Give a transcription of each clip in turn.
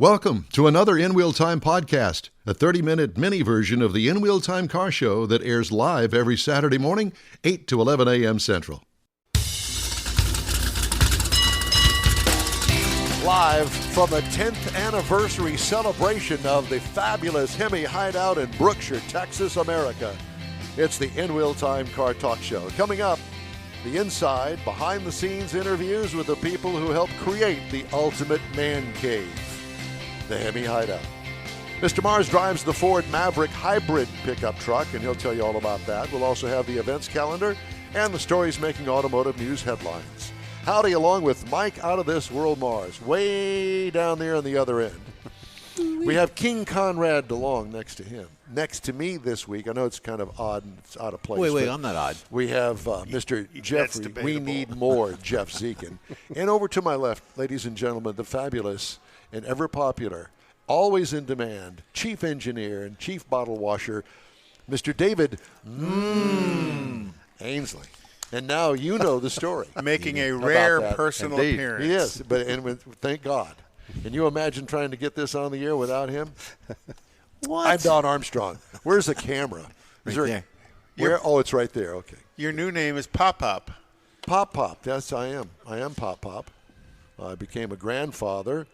Welcome to another In Wheel Time podcast, a 30-minute mini version of the In Wheel Time car show that airs live every Saturday morning, 8 to 11 a.m. Central. Live from the 10th anniversary celebration of the fabulous HEMI Hideout in Brookshire, Texas, America. It's the In Wheel Time Car Talk Show. Coming up, the inside, behind-the-scenes interviews with the people who helped create the ultimate man cave, the HEMI Hideout. Mr. Mars drives the Ford Maverick Hybrid pickup truck, and he'll tell you all about that. We'll also have the events calendar and the stories making automotive news headlines. Howdy, along with Mike Out of This World Mars, way down there on the other end. We have King Conrad DeLong next to him. Next to me this week, I know it's kind of odd and it's out of place. Wait, I'm not odd. We have Mr. Jeffrey, we need more, Jeff Zekin. And over to my left, ladies and gentlemen, the fabulous and ever popular, always in demand, chief engineer and chief bottle washer, Mr. David Ainsley. And now you know the story. Making a rare personal Indeed. appearance. Yes, thank God. Can you imagine trying to get this on the air without him? What? I'm Don Armstrong. Where's the camera? There. Where? Oh, it's right there. Okay. Your new name is Pop-Up. Pop. Yes, I am. I am Pop. I became a grandfather.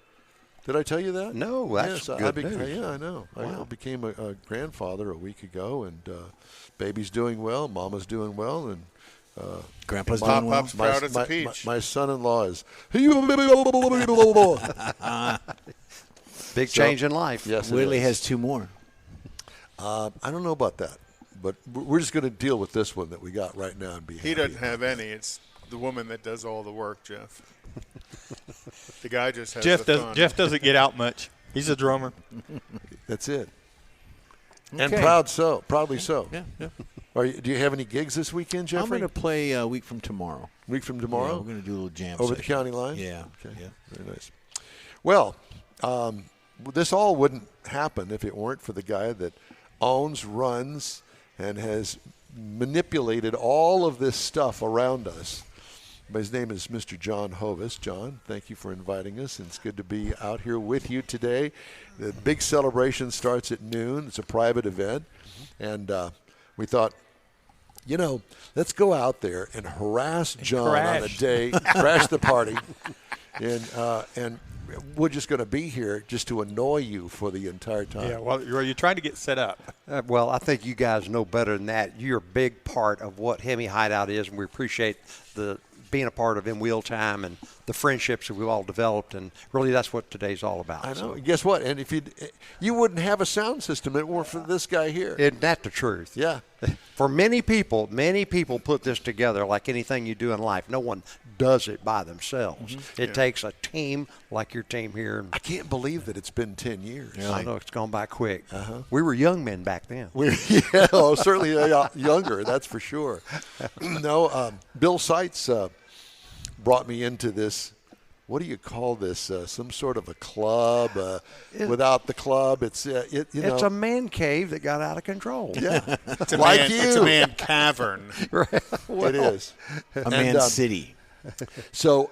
Did I tell you that? No, that's good news. Yeah, I know. Wow. I became a grandfather a week ago, and baby's doing well, mama's doing well, and Grandpa's doing well. Pop-Up's proud as a peach. My son-in-law is big change in life. Yes, Willie has two more. I don't know about that, but we're just going to deal with this one that we got right now and be happy. He doesn't have any. It's the woman that does all the work, Jeff. The guy just has the fun. Jeff doesn't get out much. He's a drummer. That's it. Okay. And proudly so. Yeah. Do you have any gigs this weekend, Jeffrey? I'm going to play a week from tomorrow. Week from tomorrow? Yeah, we're going to do a little jam Over session. the county line? Yeah. Okay. Yeah. Very nice. Well, this all wouldn't happen if it weren't for the guy that owns, runs, and has manipulated all of this stuff around us. His name is Mr. John Hovis. John, thank you for inviting us, and it's good to be out here with you today. The big celebration starts at noon. It's a private event, and we thought, let's go out there and harass John on a day, crash the party, and we're just going to be here just to annoy you for the entire time. Yeah, well, you're trying to get set up. Well, I think you guys know better than that. You're a big part of what HEMI Hideout is, and we appreciate the being a part of In Wheel Time and the friendships that we've all developed, and really that's what today's all about. I know. So. Guess what? And if you wouldn't have a sound system if it weren't for this guy here. Isn't that the truth? Yeah. For many people put this together like anything you do in life. No one does it by themselves. Mm-hmm. It takes a team like your team here. I can't believe that it's been 10 years. Yeah, I know, it's gone by quick. Uh-huh. We were young men back then. Certainly younger, that's for sure. Bill Seitz brought me into this. What do you call this? Some sort of a club. Without the club, it's it's a man cave that got out of control. Yeah, it's a man cavern. Right. It is a man city. So,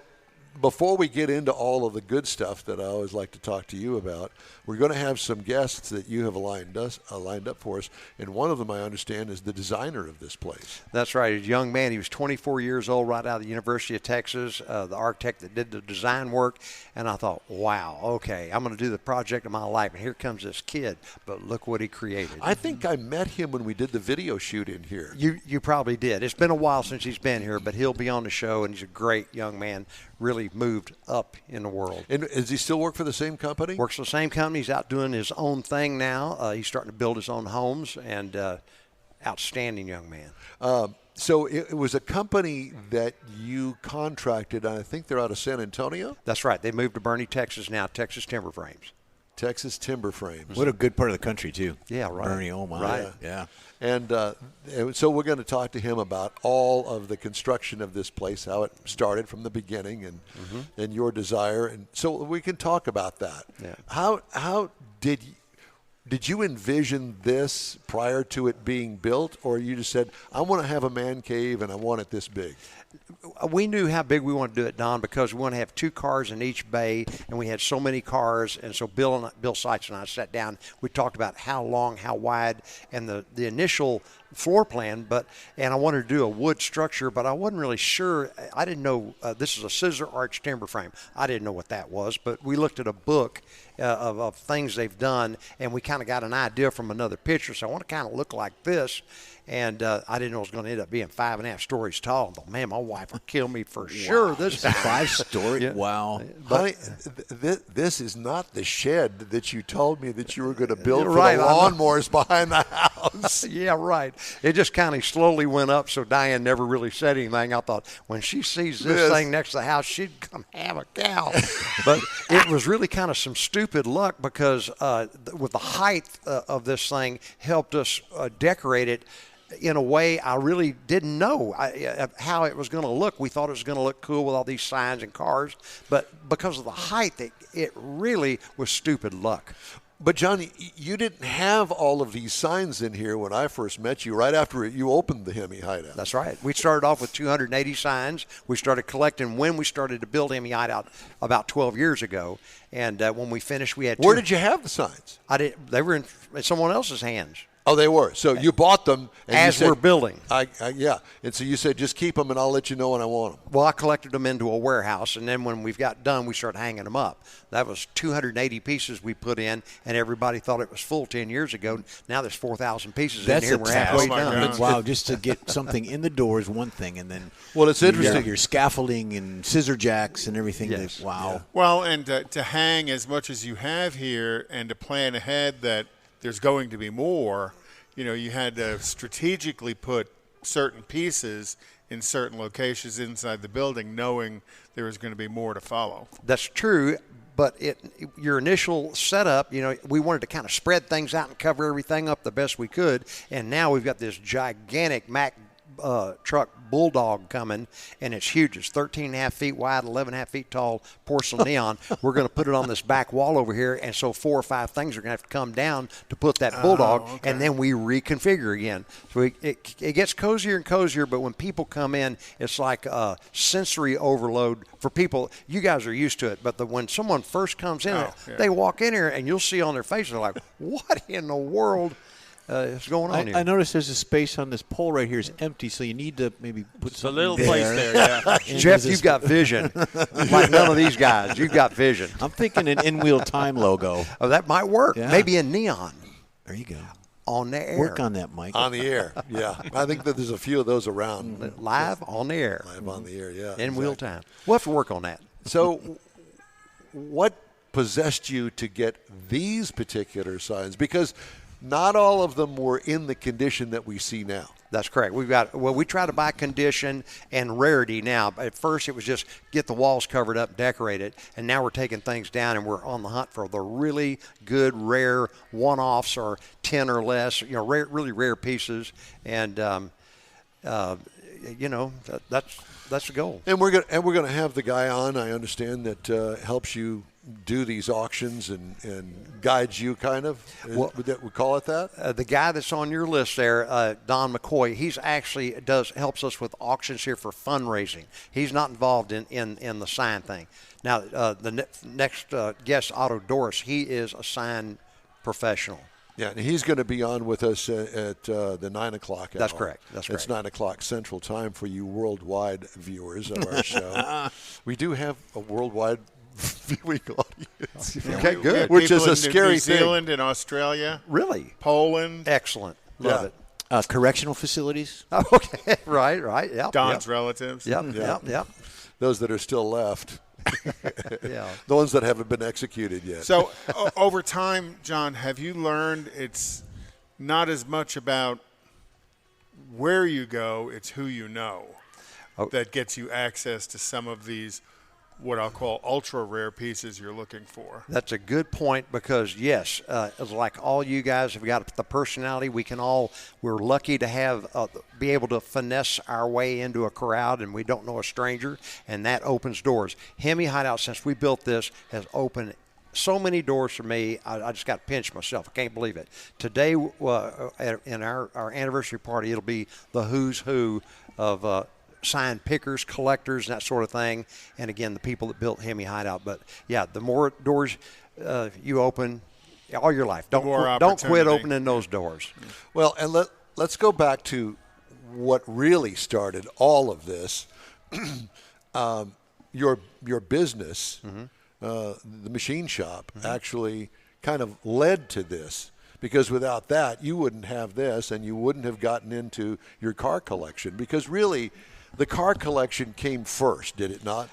before we get into all of the good stuff that I always like to talk to you about, we're going to have some guests that you have lined up for us, and one of them, I understand, is the designer of this place. That's right. He's a young man. He was 24 years old, right out of the University of Texas, the architect that did the design work, and I thought, wow, okay, I'm going to do the project of my life, and here comes this kid, but look what he created. I think I met him when we did the video shoot in here. You probably did. It's been a while since he's been here, but he'll be on the show, and he's a great young man, really moved up in the world. And does he still work for the same company? Works for the same company. He's out doing his own thing now. He's starting to build his own homes, and outstanding young man. So it was a company that you contracted, and I think they're out of San Antonio? That's right. They moved to Bernie, Texas now, Texas Timber Frames. Texas Timber Frames. What a good part of the country, too. Yeah, right. Bernie, oh my. Right. Yeah. And so we're going to talk to him about all of the construction of this place, how it started from the beginning, and your desire. And so we can talk about that. Yeah. How did you, Did you envision this prior to it being built, or you just said, I want to have a man cave and I want it this big? We knew how big we wanted to do it, Don, because we want to have 2 cars in each bay, and we had so many cars. And so Bill Seitz and I sat down. We talked about how long, how wide, and the initial floor plan. And I wanted to do a wood structure, but I wasn't really sure. I didn't know this is a scissor arch timber frame. I didn't know what that was, but we looked at a book of things they've done, and we kind of got an idea from another picture. So I want to kind of look like this. And I didn't know it was going to end up being 5.5 stories tall. I thought, man, my wife will kill me for sure this time. 5 story? Yeah. Wow. Honey, this is not the shed that you told me that you were going to build for right, the lawnmowers behind the house. Yeah, right. It just kind of slowly went up, so Diane never really said anything. I thought, when she sees this thing next to the house, she'd come have a cow. But it was really kind of some stupid luck, because with the height of this thing helped us decorate it in a way I really didn't know how it was going to look. We thought it was going to look cool with all these signs and cars, but because of the height, it really was stupid luck. But, John, you didn't have all of these signs in here when I first met you, right after you opened the HEMI Hideout. That's right. We started off with 280 signs. We started collecting when we started to build HEMI Hideout about 12 years ago. And when we finished, we had Where did you have the signs? They were in someone else's hands. Oh, they were. So you bought them. And as we're building. Yeah. And so you said, just keep them and I'll let you know when I want them. Well, I collected them into a warehouse, and then when we've got done, we started hanging them up. That was 280 pieces we put in, and everybody thought it was full 10 years ago. Now there's 4,000 pieces in here. We're halfway done. Wow, just to get something in the door is one thing, and then it's interesting. Your scaffolding and scissor jacks and everything. Yes. Wow. Yeah. Well, and to hang as much as you have here and to plan ahead that there's going to be more, you had to strategically put certain pieces in certain locations inside the building, knowing there was going to be more to follow. That's true, but your initial setup, we wanted to kind of spread things out and cover everything up the best we could, and now we've got this gigantic Mack truck Bulldog coming, and it's huge. It's 13.5 feet wide, 11.5 feet tall, porcelain neon. We're going to put it on this back wall over here, and so 4 or 5 things are going to have to come down to put that Bulldog, and then we reconfigure again. So it gets cozier and cozier, but when people come in, it's like a sensory overload for people. You guys are used to it, but when someone first comes in, they walk in here, and you'll see on their face, they're like, what in the world is going on here? I noticed there's a space on this pole right here is empty, so you need to maybe put a little place there. Yeah. Jeff, you've got vision. Like none of these guys. You've got vision. I'm thinking an in-wheel time logo. Oh, that might work. Yeah. Maybe in neon. There you go. On the air. Work on that, Mike. On the air, yeah. I think that there's a few of those around. Live on the air. Live on the air, yeah. In wheel time. We'll have to work on that. So what possessed you to get these particular signs? Because not all of them were in the condition that we see now. That's correct. We try to buy condition and rarity now. At first, it was just get the walls covered up, decorate it, and now we're taking things down, and we're on the hunt for the really good, rare one-offs or 10 or less, really rare pieces, and that's the goal. And we're going to have the guy on, I understand, that helps you do these auctions and guides you, kind of. Would we call it that? The guy that's on your list there, Don McCoy, he's actually helps us with auctions here for fundraising. He's not involved in the sign thing. Now, the next guest, Otto Doris, he is a sign professional. Yeah, and he's going to be on with us at the 9 o'clock hour. That's correct. It's 9 o'clock Central Time for you worldwide viewers of our show. We do have a worldwide viewing audience. Okay, good. Which is a scary New thing. Zealand and Australia. Really? Poland. Excellent. Love it. Correctional facilities. Okay, right. Yep. Don's relatives. Yep. Those that are still left. Yeah. The ones that haven't been executed yet. So over time, John, have you learned it's not as much about where you go, it's who you know that gets you access to some of these what I'll call ultra rare pieces you're looking for? That's a good point because, yes, it's like all you guys have got the personality. We're lucky to have be able to finesse our way into a crowd, and we don't know a stranger, and that opens doors. HEMI Hideout, since we built this, has opened so many doors for me. I just got to pinch myself. I can't believe it. Today, in our anniversary party, it'll be the who's who of sign pickers, collectors, and that sort of thing. And again, the people that built HEMI Hideout. But yeah, the more doors you open all your life, don't quit opening those doors. Well, and let's go back to what really started all of this. Your business, the machine shop, actually kind of led to this. Because without that, you wouldn't have this, and you wouldn't have gotten into your car collection. Because really, the car collection came first, did it not?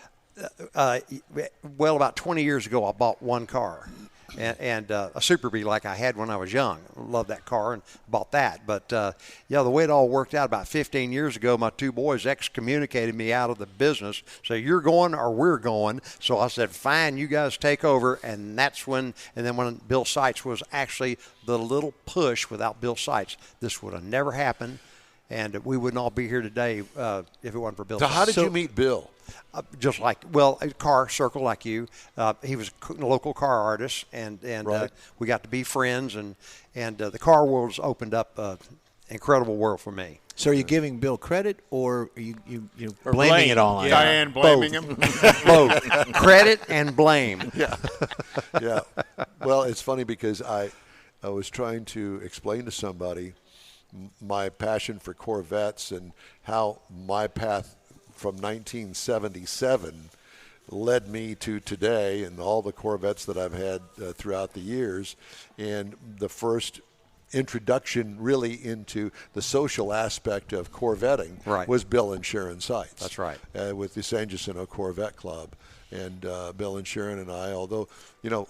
Well, about 20 years ago, I bought one car. And a Super Bee like I had when I was young. Loved that car and bought that. But, yeah, the way it all worked out about 15 years ago, my two boys excommunicated me out of the business. So you're going or we're going. So I said, fine, you guys take over. And that's when Bill Seitz was actually the little push. Without Bill Seitz, this would have never happened. And we wouldn't all be here today if it wasn't for Bill So Seitz. how did you meet Bill? Just like, well, a car circle like you. He was a local car artist, and Right. We got to be friends, and the car world has opened up an incredible world for me. So are you giving Bill credit, or are you blaming it all on him? Diane blaming him. Both credit and blame. Yeah. Well, it's funny because I was trying to explain to somebody my passion for Corvettes and how my path from 1977 led me to today and all the Corvettes that I've had throughout the years. And the first introduction really into the social aspect of Corvetting was Bill and Sharon Seitz. That's right. With the San Jacinto Corvette Club. And Bill and Sharon and I, although,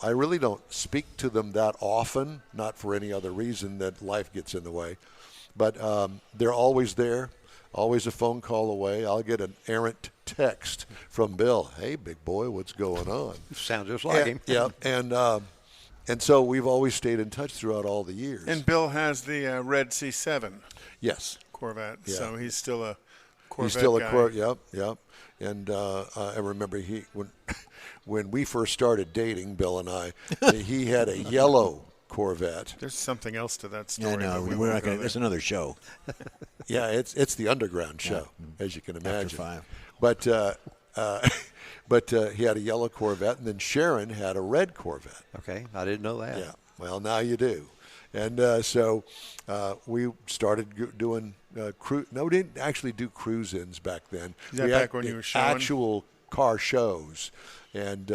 I really don't speak to them that often, not for any other reason that life gets in the way. But they're always there, always a phone call away. I'll get an errant text from Bill. Hey, big boy, what's going on? Sounds just like him. Yeah, and so we've always stayed in touch throughout all the years. And Bill has the red C7 yes, Corvette, Yeah. so he's still a Corvette he's still guy. a Corvette. Yep. And I remember when we first started dating, Bill and I, he had a yellow Corvette. There's something else to that story. Yeah, no, but we we're won't not go going. there. There's another show. Yeah, it's the underground show, as you can imagine. After 5. But he had a yellow Corvette, and then Sharon had a red Corvette. Okay, I didn't know that. Yeah, well, now you do. And so we started doing we didn't actually do cruise-ins back then. Is that back when you were showing? Actual car shows. And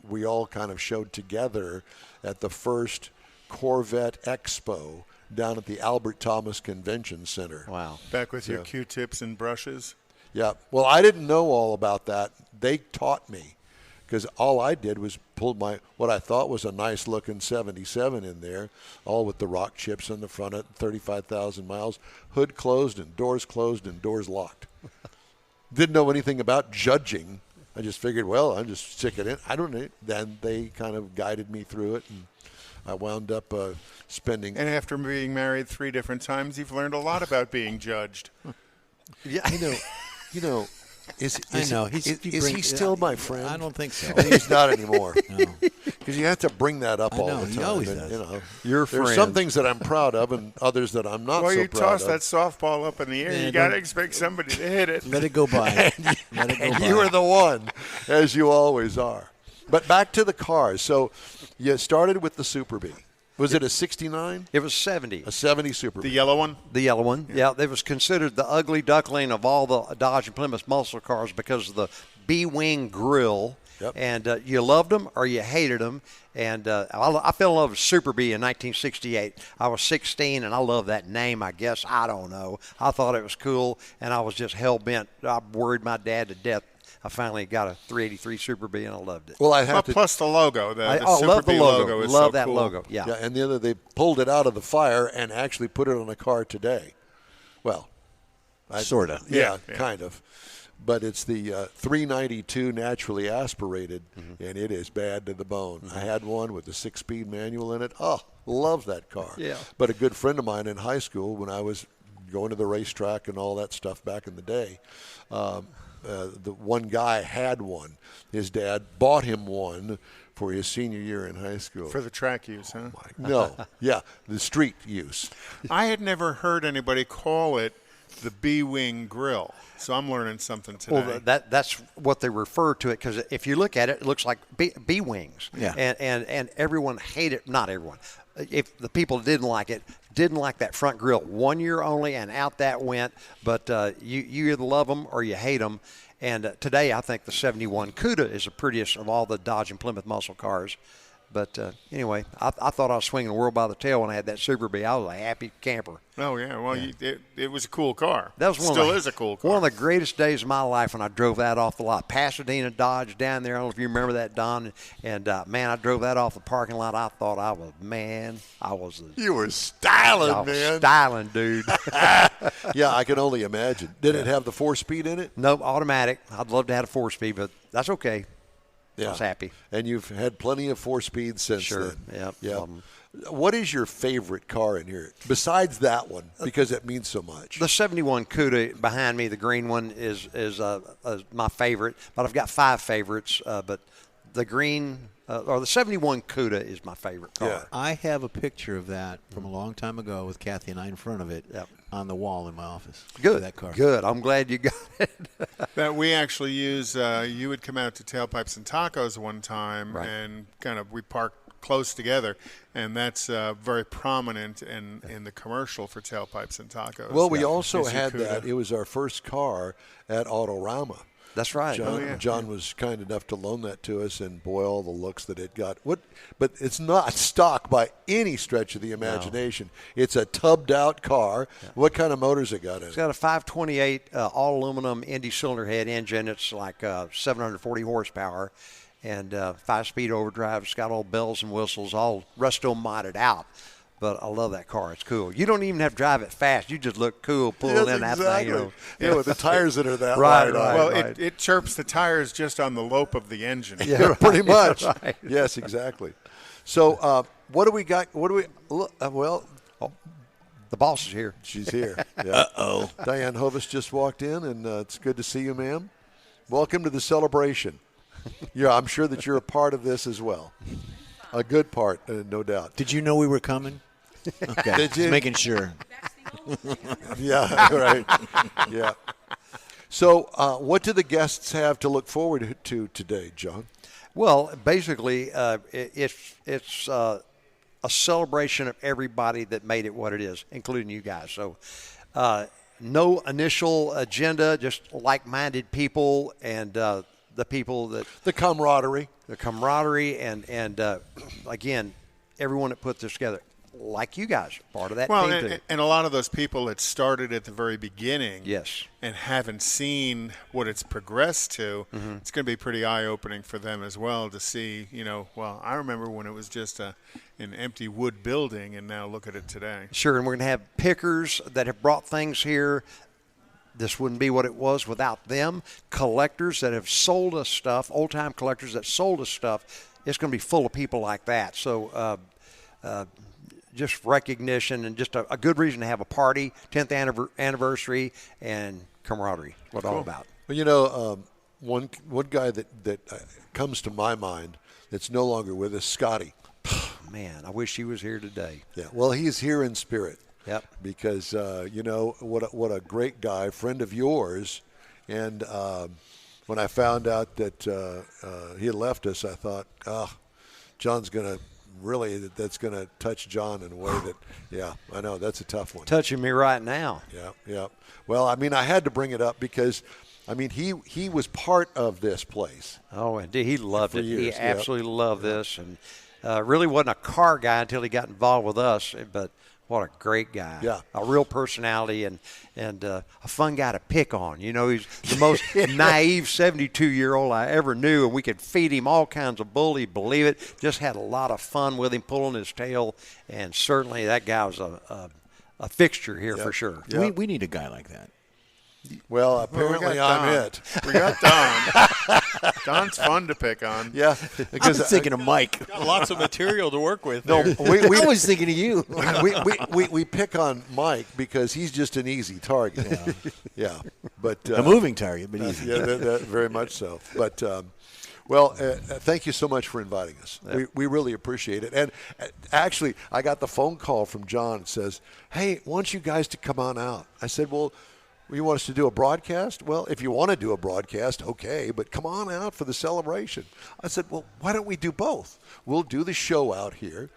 we all kind of showed together at the first Corvette Expo down at the Albert Thomas Convention Center. Wow. Back with your Q-tips and brushes. Yeah. Well, I didn't know all about that. They taught me because all I did was pull what I thought was a nice-looking 77 in there, all with the rock chips on the front at 35,000 miles, hood closed and doors locked. Didn't know anything about judging. I just figured, well, I'll just stick it in. I don't know. Then they kind of guided me through it, and I wound up spending. And after being married 3 different times, you've learned a lot about being judged. Yeah, you know. Is he still my friend? I don't think so. He's not anymore. No. Because you have to bring that up all know, the he time. always and, does. Your there's friend. some things that I'm proud of and others that I'm not Well, so you proud toss of. that softball up in the air, Yeah, you got to don't- expect somebody to hit it. Let it go by. Let it go And by. you were the one, as you always are. But back to the cars. So you started with the Super Bee. Was it a 69? It was 70. A 70 Super The Bee. yellow one? The yellow one. Yeah, it was considered the ugly duckling of all the Dodge and Plymouth muscle cars because of the B-wing grill. Yep. And you loved them or you hated them. And I fell in love with Super Bee in 1968. I was 16, and I loved that name, I guess. I don't know. I thought it was cool, and I was just hell-bent. I worried my dad to death. I finally got a 383 Super Bee, and I loved it. Well, I have to. Plus the logo. The I Super love the Bee logo. is Love so that cool. logo. Yeah. Yeah, and the other, they pulled it out of the fire and actually put it on a car today. Well, Sort of. Yeah, Yeah. kind of. But it's the 392 naturally aspirated, and it is bad to the bone. I had one with a 6-speed manual in it. Oh, love that car. Yeah. But a good friend of mine in high school, when I was going to the racetrack and all that stuff back in the day, the one guy had one. His dad bought him one for his senior year in high school. For the track use, huh? No, yeah, the street use. I had never heard anybody call it the B-wing grill, so I'm learning something today. Well, that's what they refer to it, because if you look at it, it looks like bee wings. Yeah. And everyone hated, not everyone, if the people didn't like that front grill 1 year only, and out that went. But you either love them or you hate them. And today I think the 71 CUDA is the prettiest of all the Dodge and Plymouth muscle cars. But anyway, I thought I was swinging the world by the tail when I had that Super Bee. I was a happy camper. Oh, yeah. Well, it was a cool car. That was Still is a cool car. One of the greatest days of my life when I drove that off the lot. Pasadena Dodge down there. I don't know if you remember that, Don. And, man, I drove that off the parking lot. I thought I was You were styling, I was man. styling, dude. Yeah, I can only imagine. Did it have the 4-speed in it? Nope, automatic. I'd love to have a 4-speed, but that's okay. Yeah. I was happy. And you've had plenty of 4-speeds since Sure. then. Yep. What is your favorite car in here besides that one, because it means so much? The 71 CUDA behind me, the green one, is my favorite. But I've got 5 favorites. But the green or the 71 CUDA is my favorite car. Yeah. I have a picture of that from a long time ago with Kathy and I in front of it on the wall in my office. Good. That car. Good. I'm glad you got it. That we actually use, you would come out to Tailpipes and Tacos one time, Right. and we parked close together, and that's very prominent in the commercial for Tailpipes and Tacos. Well, we also Is your had CUDA. that. It was our first car at Autorama. That's right. John was kind enough to loan that to us, and boy, all the looks that it got. But it's not stock by any stretch of the imagination. No. It's a tubbed-out car. Yeah. What kind of motors it got in it? It's got a 528 all-aluminum Indy cylinder head engine. It's like 740 horsepower and 5-speed overdrive. It's got all bells and whistles, all resto-modded out. But I love that car. It's cool. You don't even have to drive it fast. You just look cool pulling in that thing. You know. Yeah, with the tires that are that right. Well, right. It chirps the tires just on the lope of the engine. Yeah, pretty much. Right. Yes, exactly. So what do we got? Well, the boss is here. She's here. Yeah. Uh-oh. Diane Hovis just walked in, and it's good to see you, ma'am. Welcome to the celebration. Yeah, I'm sure that you're a part of this as well. A good part, no doubt. Did you know we were coming? Okay. Did you? Just making sure. Yeah, right. Yeah. So what do the guests have to look forward to today, John? Well, basically, it's a celebration of everybody that made it what it is, including you guys. So no initial agenda, just like-minded people and the people that – the camaraderie. The camaraderie and again, everyone that put this together, like you guys, part of that team too. And a lot of those people that started at the very beginning, yes, and haven't seen what it's progressed to, it's going to be pretty eye-opening for them as well to see. Well, I remember when it was just an empty wood building, and now look at it today. Sure, and we're going to have pickers that have brought things here. This wouldn't be what it was without them. Collectors that have sold us stuff, old-time collectors that sold us stuff. It's going to be full of people like that. So just recognition and just a good reason to have a party, 10th anniversary, and camaraderie. What all about. Well, one guy that comes to my mind that's no longer with us, Scotty. Man, I wish he was here today. Yeah, well, he's here in spirit. Yep. Because what a great guy, friend of yours, and when I found out that he had left us, I thought, John's gonna that's gonna touch John in a way that, yeah, I know that's a tough one. Touching me right now. Yeah. Well, I mean, I had to bring it up because, I mean, he was part of this place. Oh, indeed, he loved it. Years. He absolutely loved this, and really wasn't a car guy until he got involved with us, but. What a great guy. Yeah. A real personality and a fun guy to pick on. He's the most naive 72-year-old I ever knew, and we could feed him all kinds of bull. He'd believe it. Just had a lot of fun with him, pulling his tail, and certainly that guy was a fixture here for sure. Yep. We need a guy like that. Well, apparently I'm it. We got Don. Don's fun to pick on. Yeah. I was thinking of Mike. Got lots of material to work with. No, I was thinking of you. we pick on Mike because he's just an easy target. Yeah. But A moving target, but easy. yeah, that very much so. But well, thank you so much for inviting us. We really appreciate it. And actually, I got the phone call from John. It says, "Hey, I want you guys to come on out." I said, "Well, you want us to do a broadcast?" "Well, if you want to do a broadcast, okay, but come on out for the celebration." I said, "Well, why don't we do both? We'll do the show out here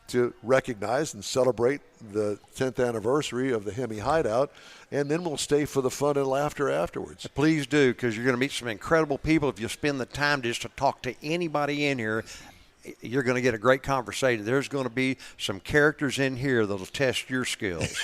to recognize and celebrate the 10th anniversary of the HEMI Hideout, and then we'll stay for the fun and laughter afterwards." Please do, because you're going to meet some incredible people. If you spend the time just to talk to anybody in here, you're going to get a great conversation. There's going to be some characters in here that'll test your skills.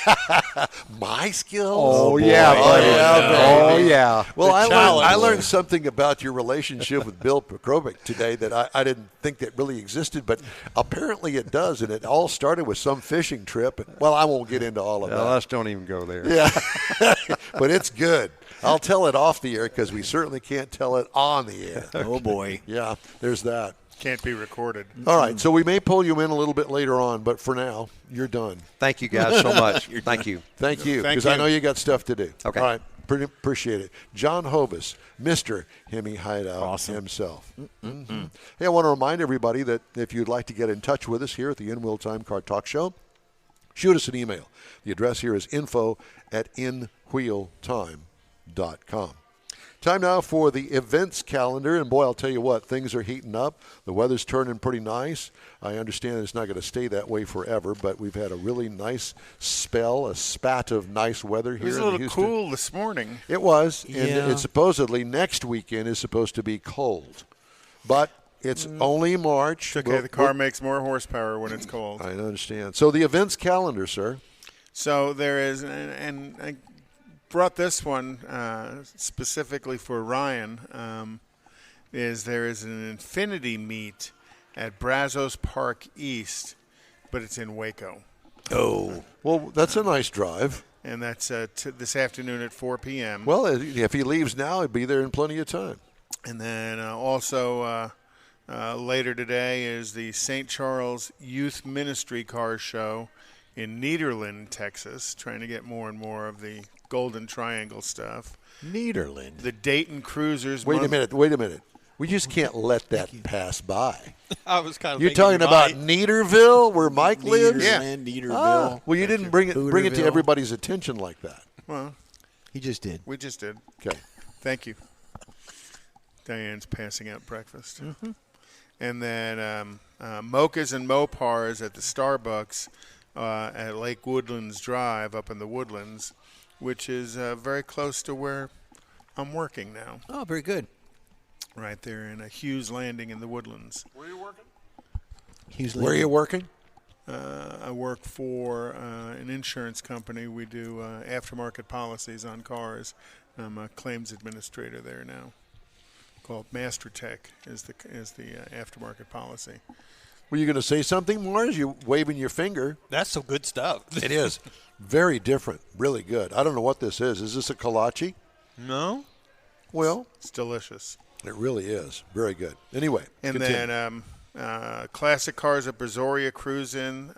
My skills? Oh, yeah, buddy. Oh, yeah. Well, I learned something about your relationship with Bill Petrovic today that I didn't think that really existed, but apparently it does, and it all started with some fishing trip. And, well, I won't get into all of that. Let's don't even go there. Yeah, but it's good. I'll tell it off the air because we certainly can't tell it on the air. Oh, boy. Yeah, there's that. Can't be recorded. All right, so we may pull you in a little bit later on, but for now, you're done. Thank you guys so much. Thank you. Thank you, Thank because I you. know you got stuff to do. Okay. All right, appreciate it. John Hovis, Mr. HEMI Hideout Awesome. himself. Mm-hmm. Hey, I want to remind everybody that if you'd like to get in touch with us here at the In Wheel Time Car Talk Show, shoot us an email. The address here is info@inwheeltime.com. Time now for the events calendar, and boy, I'll tell you what, things are heating up. The weather's turning pretty nice. I understand it's not going to stay that way forever, but we've had a really nice spell, a spat of nice weather here It was a in little Houston. cool this morning. It was, and Yeah. it's supposedly next weekend is supposed to be cold, but it's only March. Okay, the car makes more horsepower when it's cold. I understand. So the events calendar, sir. So there is, and I brought this one specifically for Ryan, there is an Infinity meet at Brazos Park East, but it's in Waco. Oh, well, that's a nice drive. And that's this afternoon at 4 p.m. Well, if he leaves now, he'd be there in plenty of time. And then also later today is the St. Charles Youth Ministry Car Show in Nederland, Texas, trying to get more and more of the Golden Triangle stuff. Nederland. The Dayton Cruisers. Wait a minute. We just can't let that pass by. I was kind of You're thinking talking about might. Nederville, where Mike lives? Nederland, Nederville. Well, you didn't bring it to Hooterville. everybody's attention like that. Well, He just did. we just did. Okay. Thank you. Diane's passing out breakfast. And then Mochas and Mopars at the Starbucks at Lake Woodlands Drive up in the Woodlands, which is very close to where I'm working now, Oh, very good. right there in a Hughes Landing in the Woodlands. Where are you working? Hughes Where are you working? I work for an insurance company. We do aftermarket policies on cars. I'm a claims administrator there now. Called MasterTech is the aftermarket policy. Were you going to say something, Mars? You waving your finger. That's some good stuff. It is. Very different. Really good. I don't know what this is. Is this a kolache? No? Well, It's delicious. it really is. Very good. Anyway, And continue. then Classic Cars at Brazoria Cruise-In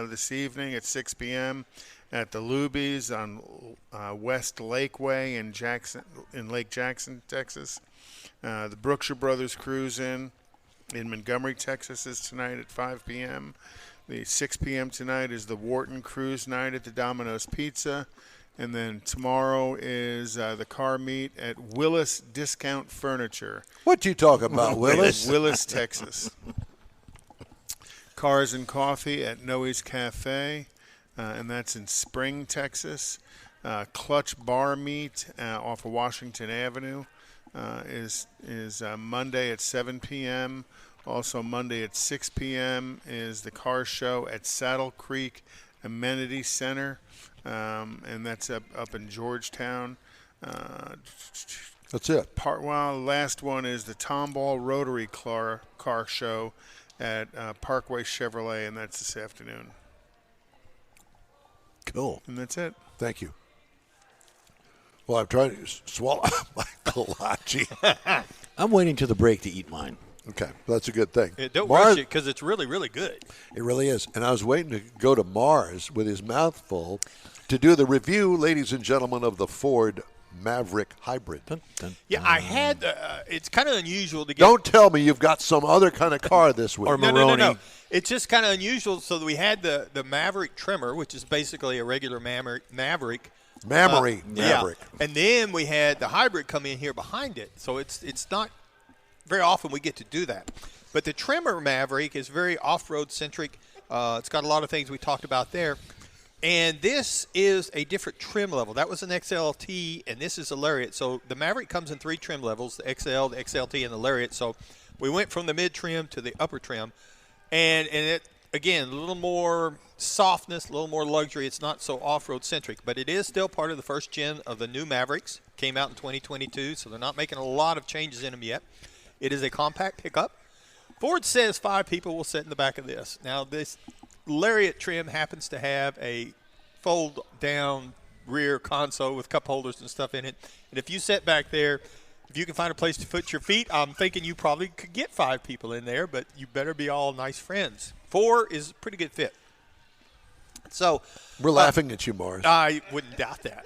this evening at 6 p.m. at the Lubies on West Lakeway in Lake Jackson, Texas. The Brookshire Brothers Cruise-In Montgomery, Texas is tonight at 5 p.m. The 6 p.m. tonight is the Wharton Cruise Night at the Domino's Pizza. And then tomorrow is the car meet at Willis Discount Furniture. What you talking about, Willis? Willis, Texas. Cars and Coffee at Noe's Cafe, and that's in Spring, Texas. Clutch Bar Meet off of Washington Avenue is Monday at 7 p.m. Also Monday at 6 p.m. is the car show at Saddle Creek Amenity Center, and that's up in Georgetown. That's it. Last one is the Tomball Rotary car show at Parkway Chevrolet, and that's this afternoon. Cool. And that's it. Thank you. Well, I'm trying to swallow my kolache. I'm waiting till the break to eat mine. Okay, that's a good thing. Don't Mars, rush it because it's really, really good. It really is. And I was waiting to go to Mars with his mouth full to do the review, ladies and gentlemen, of the Ford Maverick Hybrid. Yeah, I had. It's kind of unusual to get. Don't tell me you've got some other kind of car this week. Or No. It's just kind of unusual. So we had the Maverick trimmer, which is basically a regular Maverick. Maverick. Yeah. And then we had the hybrid come in here behind it. So it's not very often we get to do that. But the trimmer Maverick is very off-road centric. It's got a lot of things we talked about there. And this is a different trim level. That was an XLT, and this is a Lariat. So the Maverick comes in 3 trim levels, the XL, the XLT, and the Lariat. So we went from the mid-trim to the upper trim. And it, again, a little more softness, a little more luxury. It's not so off-road centric, but it is still part of the first gen of the new Mavericks. Came out in 2022, so they're not making a lot of changes in them yet. It is a compact pickup. Ford says 5 people will sit in the back of this. Now, this Lariat trim happens to have a fold-down rear console with cup holders and stuff in it. And if you sit back there, if you can find a place to put your feet, I'm thinking you probably could get 5 people in there, but you better be all nice friends. 4 is a pretty good fit. So we're laughing at you, Morris. I wouldn't doubt that.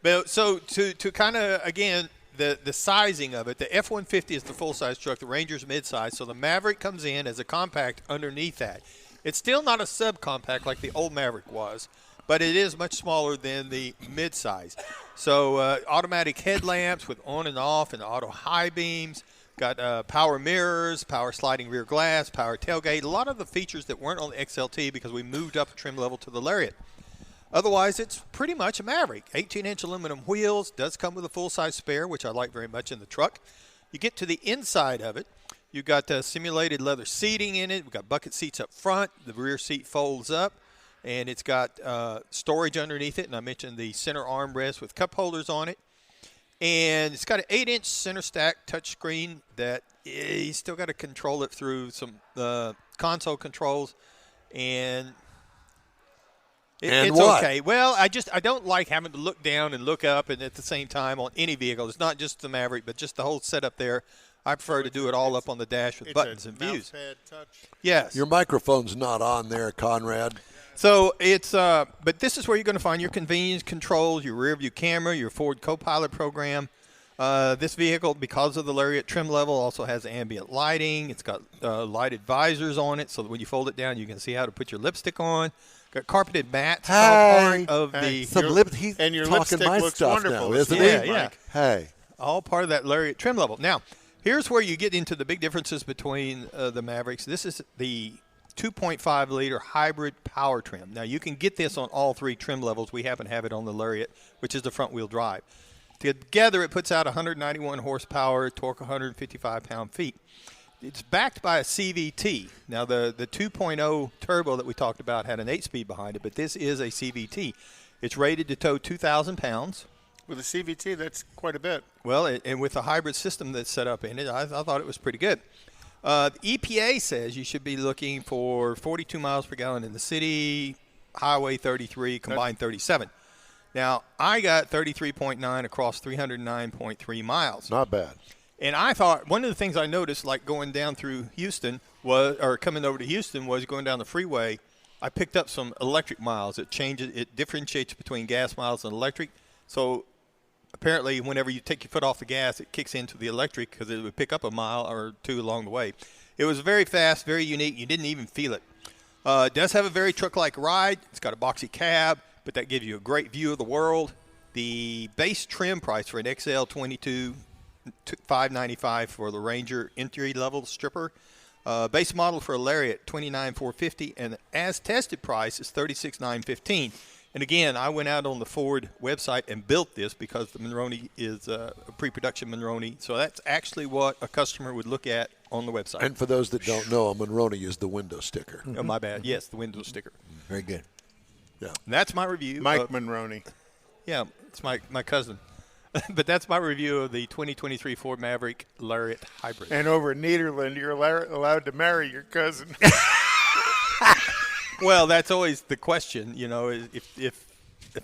But so to kind of, again, the sizing of it, the F-150 is the full-size truck. The Ranger's mid-size. So the Maverick comes in as a compact underneath that. It's still not a subcompact like the old Maverick was, but it is much smaller than the mid-size. So automatic headlamps with on and off and auto high beams. Got power mirrors, power sliding rear glass, power tailgate. A lot of the features that weren't on the XLT because we moved up a trim level to the Lariat. Otherwise, it's pretty much a Maverick. 18-inch aluminum wheels. Does come with a full-size spare, which I like very much in the truck. You get to the inside of it. You've got simulated leather seating in it. We've got bucket seats up front. The rear seat folds up, and it's got storage underneath it. And I mentioned the center armrest with cup holders on it. And it's got an 8-inch center stack touchscreen that you still got to control it through some console controls. And it's what? okay. Well, I don't like having to look down and look up and at the same time on any vehicle. It's not just the Maverick, but just the whole setup there. I prefer to do it all up on the dash with buttons and views. Touch. Yes. Your microphone's not on there, Conrad. So it's but this is where you're going to find your convenience controls, your rear view camera, your Ford Copilot program. This vehicle, because of the Lariat trim level, also has ambient lighting. It's got lighted visors on it, so that when you fold it down, you can see how to put your lipstick on. Got carpeted mats. All part of the He's and your talking lipstick my looks stuff wonderful, now, isn't yeah, he? yeah. Hey. All part of that Lariat trim level. Now, here's where you get into the big differences between the Mavericks. This is the 2.5-liter hybrid power trim. Now, you can get this on all 3 trim levels. We happen to have it on the Lariat, which is the front-wheel drive. Together, it puts out 191 horsepower, torque 155 pound-feet. It's backed by a CVT. Now, the 2.0 turbo that we talked about had an 8-speed behind it, but this is a CVT. It's rated to tow 2,000 pounds. With a CVT, that's quite a bit. Well, and with the hybrid system that's set up in it, I thought it was pretty good. The EPA says you should be looking for 42 miles per gallon in the city, highway 33, combined 37. Now, I got 33.9 across 309.3 miles. Not bad. And I thought one of the things I noticed, like going down through Houston, coming over to Houston, was going down the freeway, I picked up some electric miles. It differentiates between gas miles and electric. So apparently, whenever you take your foot off the gas, it kicks into the electric because it would pick up a mile or 2 along the way. It was very fast, very unique. You didn't even feel it. It does have a very truck-like ride. It's got a boxy cab, but that gives you a great view of the world. The base trim price for an XL22, $595 for the Ranger entry-level stripper. Base model for a Lariat, $29,450, and the as-tested price is $36,915. And again, I went out on the Ford website and built this because the Monroney is a pre-production Monroney. So that's actually what a customer would look at on the website. And for those that don't know, a Monroney is the window sticker. Oh, my bad. Yes, the window sticker. Very good. Yeah. And that's my review. Mike Monroney. Yeah, it's my cousin. But that's my review of the 2023 Ford Maverick Lariat Hybrid. And over in Nederland, you're allowed to marry your cousin. Well, that's always the question, you know, if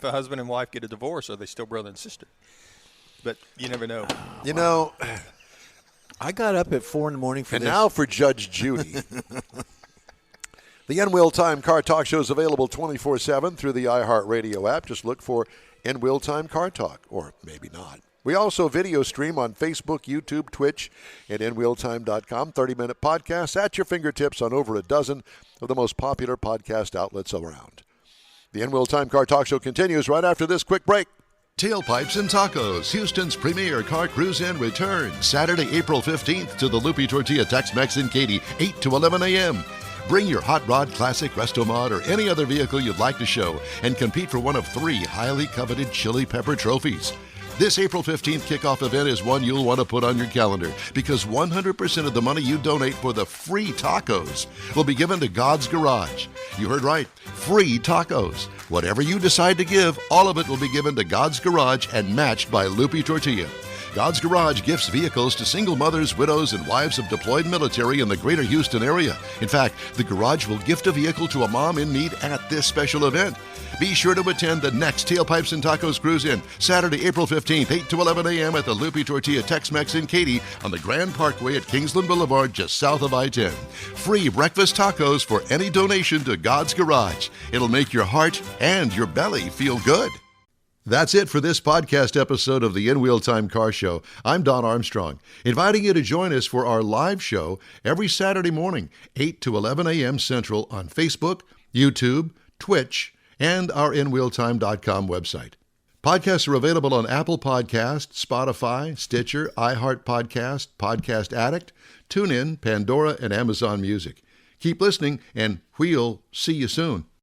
a husband and wife get a divorce, are they still brother and sister? But you never know. You know, I got up at 4 in the morning for and this. now for Judge Judy. The N-Wheel Time Car Talk Show is available 24/7 through the iHeartRadio app. Just look for In Wheel Time Car Talk, or maybe not. We also video stream on Facebook, YouTube, Twitch, and InWheelTime.com. 30-minute podcasts at your fingertips on over a dozen of the most popular podcast outlets around. The In Wheel Time Car Talk Show continues right after this quick break. Tailpipes and Tacos, Houston's premier car cruise-in returns Saturday, April 15th to the Lupi Tortilla Tex-Mex in Katy, 8 to 11 a.m. Bring your Hot Rod, Classic, Resto Mod, or any other vehicle you'd like to show and compete for one of 3 highly coveted Chili Pepper trophies. This April 15th kickoff event is one you'll want to put on your calendar because 100% of the money you donate for the free tacos will be given to God's Garage. You heard right, free tacos. Whatever you decide to give, all of it will be given to God's Garage and matched by Lupi Tortilla. God's Garage gifts vehicles to single mothers, widows, and wives of deployed military in the greater Houston area. In fact, the Garage will gift a vehicle to a mom in need at this special event. Be sure to attend the next Tailpipes and Tacos Cruise-In, Saturday, April 15th, 8 to 11 a.m. at the Lupi Tortilla Tex-Mex in Katy on the Grand Parkway at Kingsland Boulevard, just south of I-10. Free breakfast tacos for any donation to God's Garage. It'll make your heart and your belly feel good. That's it for this podcast episode of the In Wheel Time Car Show. I'm Don Armstrong, inviting you to join us for our live show every Saturday morning, 8 to 11 a.m. Central on Facebook, YouTube, Twitch, and our InWheelTime.com website. Podcasts are available on Apple Podcasts, Spotify, Stitcher, iHeart Podcast, Podcast Addict, TuneIn, Pandora, and Amazon Music. Keep listening, and we'll see you soon.